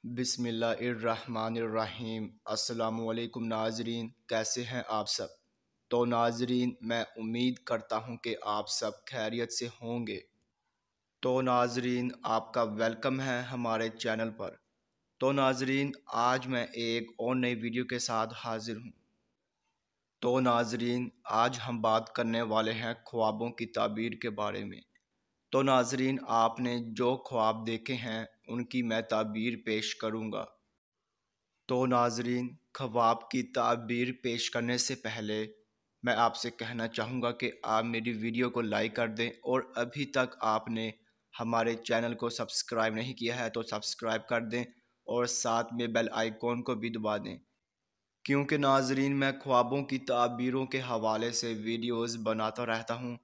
بسم اللہ الرحمن الرحیم۔ السلام علیکم ناظرین، کیسے ہیں آپ سب؟ تو ناظرین، میں امید کرتا ہوں کہ آپ سب خیریت سے ہوں گے۔ تو ناظرین، آپ کا ویلکم ہے ہمارے چینل پر۔ تو ناظرین، آج میں ایک اور نئی ویڈیو کے ساتھ حاضر ہوں۔ تو ناظرین، آج ہم بات کرنے والے ہیں خوابوں کی تعبیر کے بارے میں۔ تو ناظرین، آپ نے جو خواب دیکھے ہیں ان کی میں تعبیر پیش کروں گا۔ تو ناظرین، خواب کی تعبیر پیش کرنے سے پہلے میں آپ سے کہنا چاہوں گا کہ آپ میری ویڈیو کو لائک کر دیں، اور ابھی تک آپ نے ہمارے چینل کو سبسکرائب نہیں کیا ہے تو سبسکرائب کر دیں، اور ساتھ میں بیل آئیکن کو بھی دبا دیں، کیونکہ ناظرین میں خوابوں کی تعبیروں کے حوالے سے ویڈیوز بناتا رہتا ہوں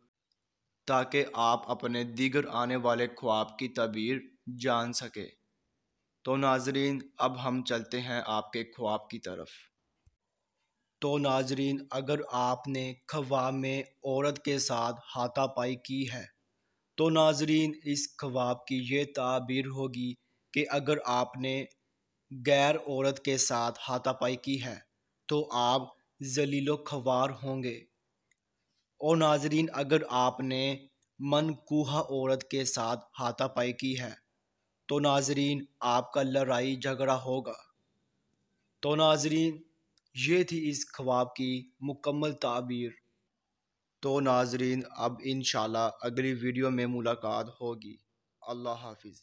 تاکہ آپ اپنے دیگر آنے والے خواب کی تعبیر جان سکے۔ تو ناظرین، اب ہم چلتے ہیں آپ کے خواب کی طرف۔ تو ناظرین، اگر آپ نے خواب میں عورت کے ساتھ ہاتھا پائی کی ہے تو ناظرین اس خواب کی یہ تعبیر ہوگی کہ اگر آپ نے غیر عورت کے ساتھ ہاتھا پائی کی ہے تو آپ ذلیل و خوار ہوں گے، اور ناظرین اگر آپ نے منکوحہ عورت کے ساتھ ہاتھا پائی کی ہے تو ناظرین آپ کا لڑائی جھگڑا ہوگا۔ تو ناظرین یہ تھی اس خواب کی مکمل تعبیر۔ تو ناظرین اب انشاءاللہ اگلی ویڈیو میں ملاقات ہوگی۔ اللہ حافظ۔